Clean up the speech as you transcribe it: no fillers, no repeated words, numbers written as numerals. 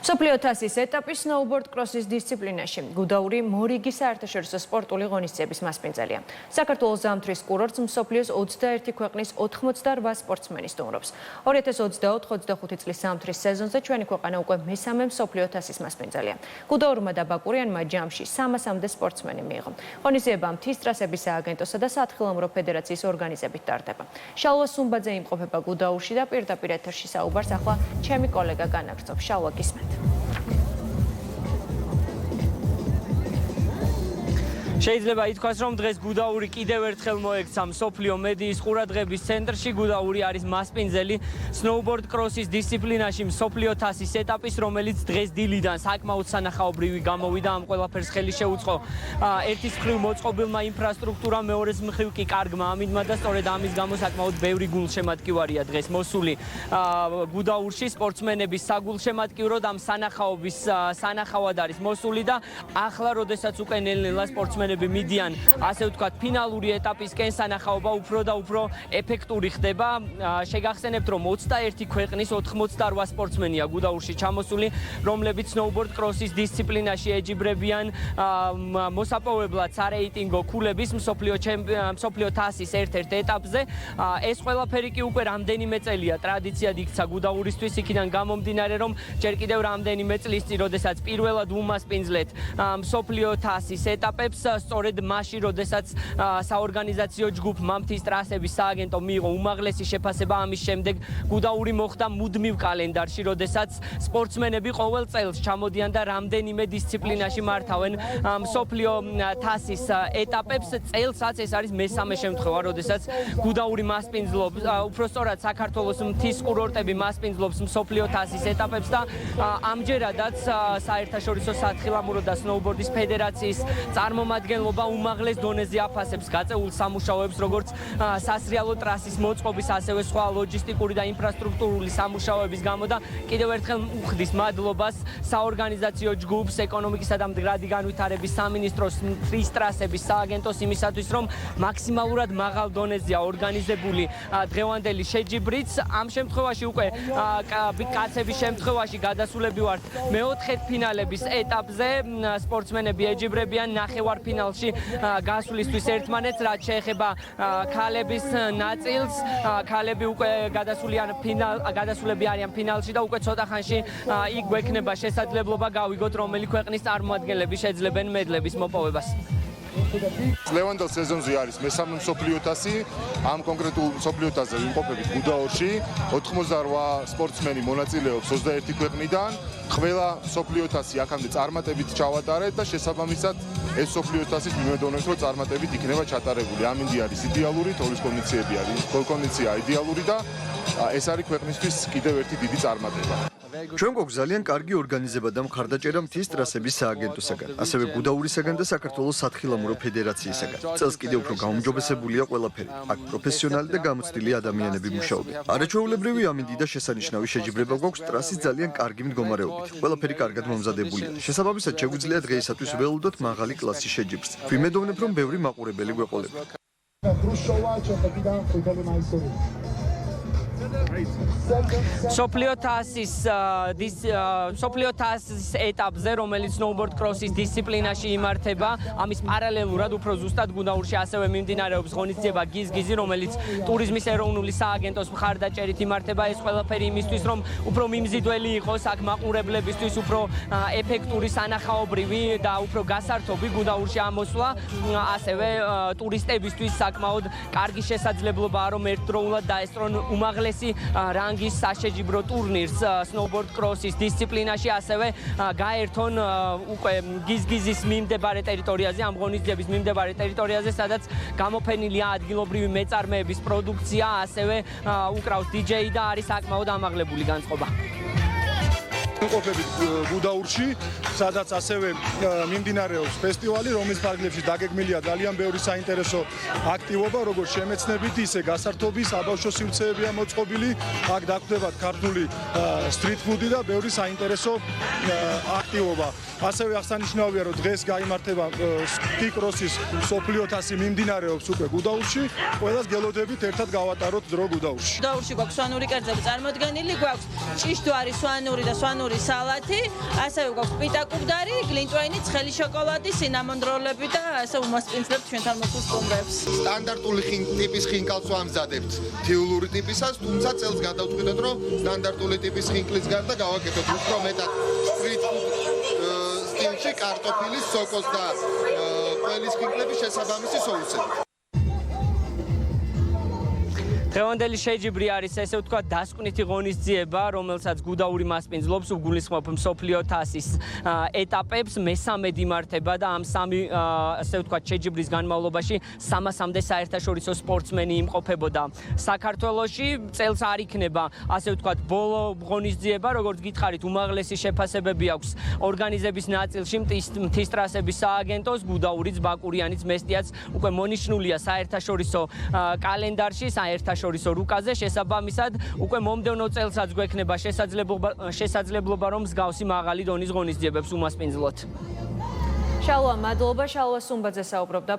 მსოფლიო თასის ეტაპი სნოუბორდ კროსის დისციპლინაში გუდაური მორიგი საერთაშორისო სპორტული ღონისძიების მასპინძელია. საქართველოს ზამთრის კურორტს მსოფლიოს 21 ქვეყნის 88 სპორტსმენი სტუმრობს. 2024-25 წლის ზამთრის სეზონზე ჩვენი ქვეყანა უკვე მესამე მსოფლიო თასის მასპინძელია. გუდაურმა და ბაკურიანმა ჯამში 300-მდე სპორტსმენი მიიღო. ღონისძიება მთის ტრასების სააგენტოსა და სათხილამურო ფედერაციის ორგანიზებით ტარდება. შალვა სუმბაძე იმყოფება გუდაურში და პირდაპირ ეთერში საუბარს ახლა ჩემი კოლეგა განაგრძობს. შალვა, გისმენთ. შეიძლება ითქვას, რომ დღეს გუდაური კიდევ ერთხელ მოექცა მსოფლიო მედიის ყურადღების ცენტრში. გუდაური არის მასპინძელი სნოუბორდ კროსის დისციპლინაში მსოფლიო თასის ეტაპის, რომელიც დღეს დილიდან საკმაოდ სანახაობრივი გამოვიდა. ამ ყველაფერს ხელი შეუწყო ერთის მხრივ მოწყობილმა ინფრასტრუქტურამ, მეორეს მხრივ კი კარგმა ამინდმა და სწორედ ამის გამო საკმაოდ ბევრი გულშემატკივარია დღეს მოსული გუდაურში. სპორტსმენების საგულშემატკივროდ ამ სანახაობის სანახავად არის მოსული და ახლა, როდესაც უკვე ნელ-ნელა სპორტსმენები მიდიან, ასე ვთქვათ, ფინალური ეტაპისკენ, სანახაობა უფრო და უფრო ეფექტური ხდება. შეგახსენებთ, რომ 21 ქვეყნის 88 სპორტსმენია გუდაურში ჩამოსული, რომლებიც სნოუბორდ კროსის დისციპლინაში ეჯიბრებიან მოსაპოვებლად სარეიტინგო ქულების მსოფლიო თასის ერთ-ერთ ეტაპზე. ეს ყველაფერი კი უკვე რამდენიმე წელია ტრადიციად იქცა გუდაურისთვის, იქიდან გამომდინარე, რომ ჯერ კიდევ რამდენიმე წლის წინ, როდესაც პირველად უმასპინძლეთ მსოფლიო თასის ეტაპებს, სწორედ მაშინ, როდესაც საორგანიზაციო ჯგუფმა მთის ტრასების სააგენტომ მიიღო უმაღლესი შეფასება, ამის შემდეგ გუდაური მოხდა მუდმივ კალენდარში, როდესაც სპორტსმენები ყოველ წელს ჩამოდიან და რამდენიმე დისციპლინაში მართავენ მსოფლიო თასის ეტაპებს. წელსაც ეს არის მესამე შემთხვევა, როდესაც გუდაური მასპინძლობს, უფრო სწორად საქართველოს მთის კურორტები მასპინძლობს მსოფლიო თასის ეტაპებს და ამჯერადაც საერთაშორისო სათხილამურო და სნოუბორდის ფედერაციის წარმომადგენლობა უმაღლეს დონეზე აფასებს გაწეულ სამუშაოებს, როგორც სასრიალო ტრასის მოწყობის, ასევე სხვა ლოჯისტიკური და ინფრასტრუქტურული სამუშაოების გამო და კიდევ ერთხელ უხდის მადლობას საორგანიზაციო ჯგუფს, ეკონომიკისა და მდგრადი განვითარების სამინისტროს, მთის ტრასების სააგენტოს იმისათვის, რომ მაქსიმალურად მაღალ დონეზეა ორგანიზებული დღევანდელი შეჯიბრიც. ამ შემთხვევაში უკვე კაცების შემთხვევაში გადასულები ვართ მეოთხედფინალების ეტაპზე. სპორტსმენები ეჯიბრებიან ნახევარფინალში გასვლისთვის ერთმანეთს, რაც შეეხება ქალების ნაწილს. ქალები უკვე გადასულები არიან ფინალში და უკვე ცოტა ხანში იქ გვექნება შესაძლებლობა გავიგოთ, რომელი ქვეყნის წარმომადგენლები შეძლებენ მედლების მოპოვებას. ლევანდელ სეზონზე არის მესამე მსოფლიო თასი. ამ კონკრეტულ მსოფლიო თასზე ვიმყოფებით გუდაურში. 88 სპორტსმენი მონაწილეობს 21 ქვეყნიდან. ყველა მსოფლიო თასი აქამდე წარმატებით ჩავატარეთ და შესაბამისად ეს მსოფლიო თასის მიმედოვნებთ, რომ წარმატებით იქნება ჩატარებული. ამინდი არის იდეალური, თოვლის კონდიცია იდეალური და ეს არის ქვეყნისთვის კიდევ ერთი დიდი წარმატება. ჩვენ გვაქვს ძალიან კარგი ორგანიზება და მხარდაჭერა მთის ტრასების სააგენტოსაგან, ასევე გუდაურისაგან და საქართველოს სათხილამურო ფედერაციისაგან. წელს კიდევ უფრო გაუმჯობესებულია ყველაფერი. აქ პროფესიონალი და გამოცდილი ადამიანები მუშაობენ. არაჩვეულებრივი ამინდი და შესანიშნავი შეჯიბრება გვაქვს ტრასის ძალიან კარგი მდგომარეობით. ყველაფერი კარგად მომზადებულია. შესაბამისად, შეგვიძლია დღეისათვის ველოდოთ მაღალი კლასის შეჯიბრს. ვიმედოვნებ, რომ ბევრი მაყურებელი გვეყოლება. მსოფლიო თასის ეტაპზე, რომელიც სნოუბორდ კროსის დისციპლინაში იმართება, ამის პარალელურად უფრო ზუსტად გუდაურში ასევე მიმდინარეობს ღონისძიება გიზგიზი, რომელიც ტურიზმის ეროვნული სააგენტოს მხარდაჭერით იმართება. ეს ყველაფერი იმისთვის, რომ უფრო მიმზიდველი იყოს აქ მაყურებლებისთვის, უფრო ეფექტური, სანახაობრივი და უფრო გასართობი გუდაურში ამოსვლა, ასევე ტურისტებისთვის საკმაოდ კარგი შესაძლებლობაა, რომ ერთდროულად დაესწრონ უმაღლესი რანგის საშეჯიბრო ტურნირს სნოუბორდ კროსის დისციპლინაში, ასევე გაერთონ უკვე გიზგიზის მიმდებარე ტერიტორიაზე, ამ ღონისძიების მიმდებარე ტერიტორიაზე, სადაც გამოფენილია ადგილობრივი მეწარმეების პროდუქცია, ასევე უკრავს DJ და არის საკმაოდ ამაღლებული განწყობა. ვიმყოფებით გუდაურში, სადაც ასევე მიმდინარეობს ფესტივალი, რომლის ფარგლებში დაგეგმილია ძალიან ბევრი საინტერესო აქტივობა, როგორც შემეცნებით, ისე გასართობი, საბავშვო სივრცეებია მოწყობილი. აქ დაგვხვდებათ ქართული სტრიტ ფუდი და ბევრი საინტერესო აქტივობა. ასევე აღსანიშნავია, რომ დღეს გაიმართება სკიკროსის მსოფლიო თასი მიმდინარეობს უკვე გუდაურში. ყველას გელოდებით ერთად გავატაროთ დრო გუდაურში. გუდაურში გვაქვს სვანური კერძები წარმოდგენილი, გვაქვს ჭიშტვარი, სვანური და სვანური იტალიური სალათი, ასევე გვაქვს პიტაკუგდარი, გლინტვეინი, ცხელი შოკოლადი, სინამონ როლები და ასე უმასპინძლებთ ჩვენთან მოსულ სტუმრებს. სტანდარტული ტიპის ხინკალს ვამზადებთ თიულური ტიპისას, თუმცა წელს გადავწყვიტეთ, რომ სტანდარტული ტიპის ხინკლის გარდა გავაკეთოთ უფრო მეტად სტრიტ სტილში კარტოფილის სოკოს და ყველის ხინკლების შესაბამისი სოუსები. დღევანდელი შეჯიბრი არის ესე ვთქვათ დასკვნითი ღონისძიება, რომელსაც გუდაური მასპინძლობს უგულისხმობ მსოფლიო თასის ეტაპებს, მესამედ იმართება და ამ სამი ასე ვთქვათ შეჯიბრის განმავლობაში 300-მდე საერთაშორისო სპორტსმენი იმყოფებოდა საქართველოში. წელს არ იქნება ასე ვთქვათ ბოლო ღონისძიება, როგორც გითხარით, უმაღლესი შეფასებები აქვს ორგანიზების ნაწილში მთის ტრასების სააგენტოს, გუდაურიც, ბაკურიანიც, მესტიაც უკვე მონიშნულია საერთაშორისო კალენდარში, საერთაშორისო რუკაზე. შესაბამისად, უკვე მომდევნო წელსაც გვექნება შესაძლებლობა, რომ მსგავსი მაღალი დონის ღონისძიებებს უმასპინძლოთ. შალვა, მადლობა. შალვა სუმბაძე საუბრობდა